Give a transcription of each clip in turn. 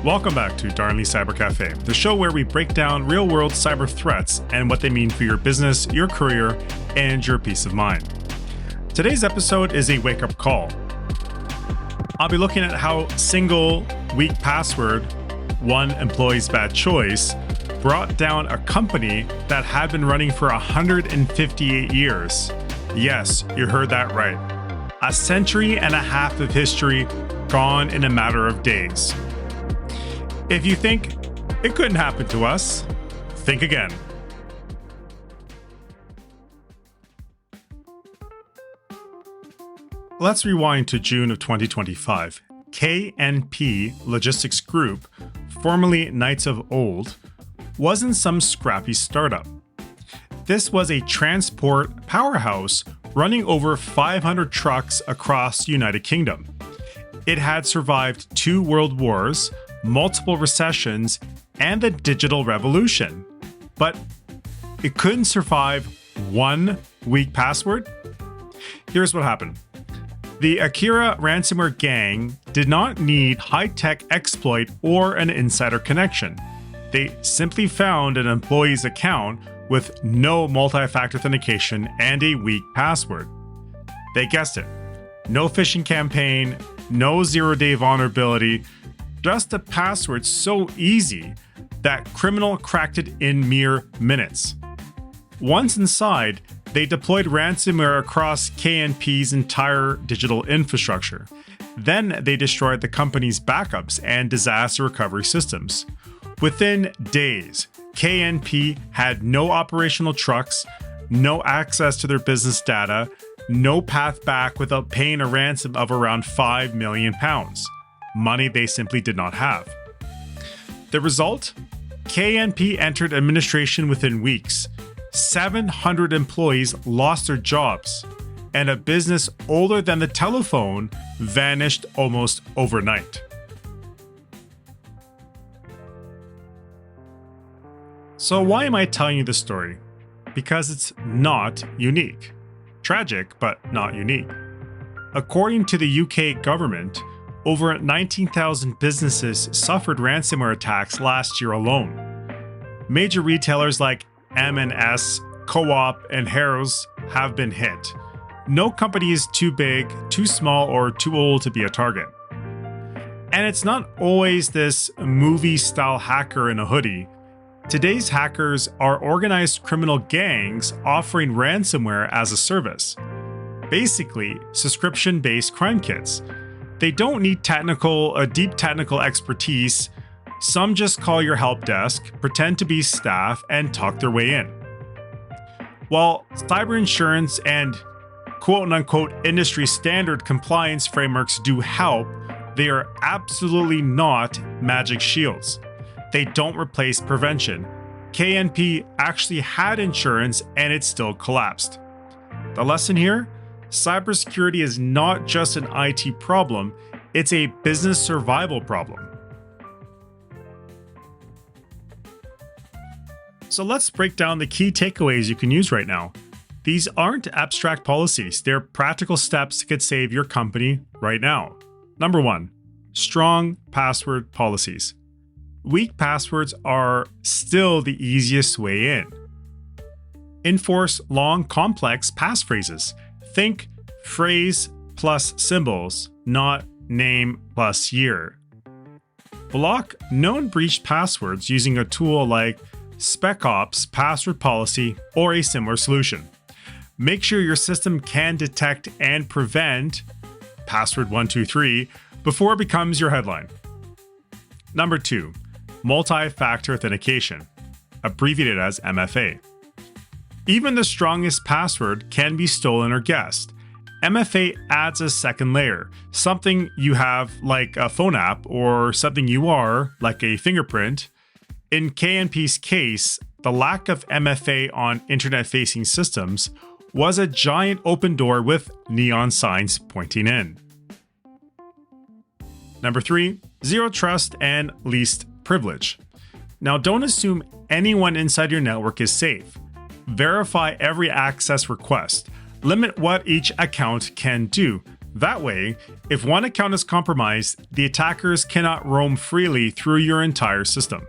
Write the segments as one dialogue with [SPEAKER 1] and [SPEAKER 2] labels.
[SPEAKER 1] Welcome back to Darnleys Cyber Café, the show where we break down real-world cyber threats and what they mean for your business, your career, and your peace of mind. Today's episode is a wake-up call. I'll be looking at how single, weak password, one employee's bad choice, brought down a company that had been running for 158 years. Yes, you heard that right. A century and a half of history gone in a matter of days. If you think it couldn't happen to us, think again. Let's rewind to June of 2025. KNP Logistics Group, formerly Knights of Old, wasn't some scrappy startup. This was a transport powerhouse running over 500 trucks across the United Kingdom. It had survived 2 world wars, multiple recessions, and the digital revolution. But it couldn't survive one weak password? Here's what happened. The Akira ransomware gang did not need high-tech exploit or an insider connection. They simply found an employee's account with no multi-factor authentication and a weak password. They guessed it. No phishing campaign, no zero-day vulnerability, just a password so easy that criminal cracked it in mere minutes. Once inside, they deployed ransomware across KNP's entire digital infrastructure. Then they destroyed the company's backups and disaster recovery systems. Within days, KNP had no operational trucks, no access to their business data, no path back without paying a ransom of around £5 million. Money they simply did not have. The result? KNP entered administration within weeks. 700 employees lost their jobs, and a business older than the telephone vanished almost overnight. So why am I telling you this story? Because it's not unique. Tragic, but not unique. According to the UK government, over 19,000 businesses suffered ransomware attacks last year alone. Major retailers like M&S, Co-op, and Harrods have been hit. No company is too big, too small, or too old to be a target. And it's not always this movie-style hacker in a hoodie. Today's hackers are organized criminal gangs offering ransomware as a service. Basically, subscription-based crime kits. They don't need deep technical expertise. Some just call your help desk, pretend to be staff, and talk their way in. While cyber insurance and quote-unquote industry standard compliance frameworks do help, they are absolutely not magic shields. They don't replace prevention. KNP actually had insurance and it still collapsed. The lesson here? Cybersecurity is not just an IT problem, it's a business survival problem. So let's break down the key takeaways you can use right now. These aren't abstract policies, they're practical steps that could save your company right now. Number 1, strong password policies. Weak passwords are still the easiest way in. Enforce long, complex passphrases. Think phrase plus symbols, not name plus year. Block known breached passwords using a tool like SpecOps password policy or a similar solution. Make sure your system can detect and prevent password 123 before it becomes your headline. Number 2, multi-factor authentication, abbreviated as MFA. Even the strongest password can be stolen or guessed. MFA adds a second layer, something you have like a phone app or something you are like a fingerprint. In KNP's case, the lack of MFA on internet-facing systems was a giant open door with neon signs pointing in. Number 3, zero trust and least privilege. Now, don't assume anyone inside your network is safe. Verify every access request. Limit what each account can do. That way, if one account is compromised, the attackers cannot roam freely through your entire system.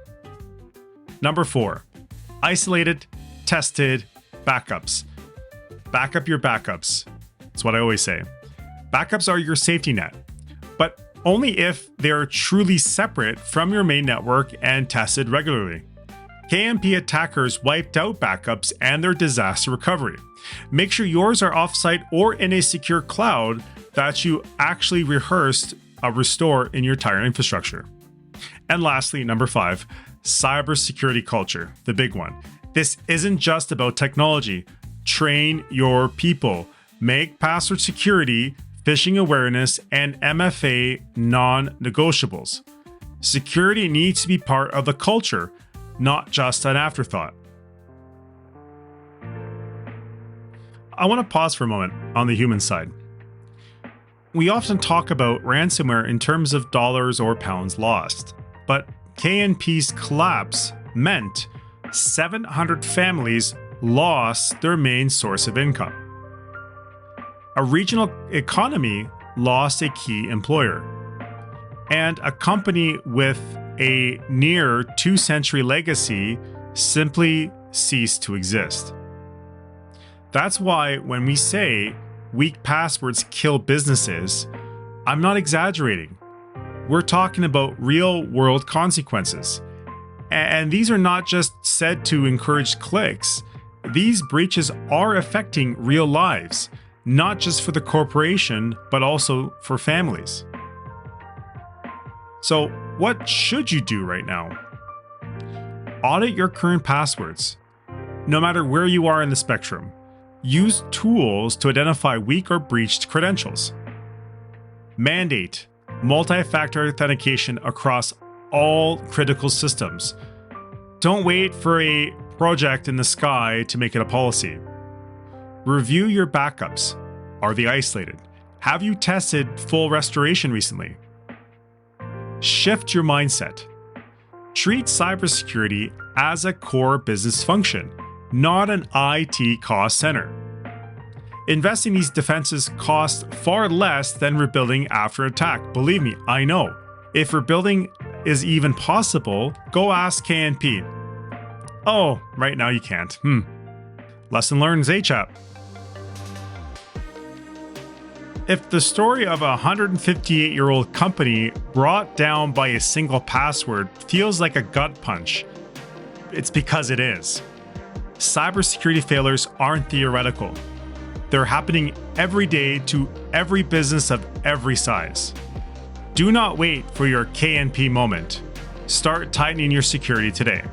[SPEAKER 1] Number 4, isolated, tested backups. Back up your backups. That's what I always say. Backups are your safety net, but only if they are truly separate from your main network and tested regularly. KNP attackers wiped out backups and their disaster recovery. Make sure yours are offsite or in a secure cloud that you actually restore in your entire infrastructure. And lastly, number 5, cybersecurity culture, the big one. This isn't just about technology. Train your people. Make password security, phishing awareness, and MFA non-negotiables. Security needs to be part of the culture, not just an afterthought. I want to pause for a moment on the human side. We often talk about ransomware in terms of dollars or pounds lost, but KNP's collapse meant 700 families lost their main source of income. A regional economy lost a key employer, and a company with a near 2-century legacy simply ceased to exist. That's why when we say weak passwords kill businesses, I'm not exaggerating. We're talking about real-world consequences. And these are not just said to encourage clicks. These breaches are affecting real lives, not just for the corporation, but also for families. So, what should you do right now? Audit your current passwords. No matter where you are in the spectrum, use tools to identify weak or breached credentials. Mandate multi-factor authentication across all critical systems. Don't wait for a project in the sky to make it a policy. Review your backups. Are they isolated? Have you tested full restoration recently? Shift your mindset. Treat cybersecurity as a core business function, not an IT cost center. Investing these defenses costs far less than rebuilding after attack. Believe me, I know. If rebuilding is even possible, go ask KNP. Oh, right now you can't. Lesson learned, chap. If the story of a 158-year-old company brought down by a single password feels like a gut punch, it's because it is. Cybersecurity failures aren't theoretical. They're happening every day to every business of every size. Do not wait for your KNP moment. Start tightening your security today.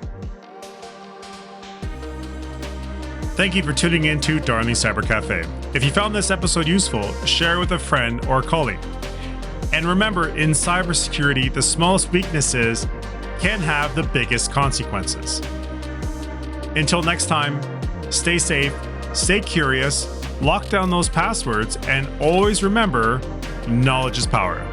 [SPEAKER 1] Thank you for tuning in to Darnleys Cyber Café. If you found this episode useful, share it with a friend or colleague. And remember, in cybersecurity, the smallest weaknesses can have the biggest consequences. Until next time, stay safe, stay curious, lock down those passwords, and always remember, knowledge is power.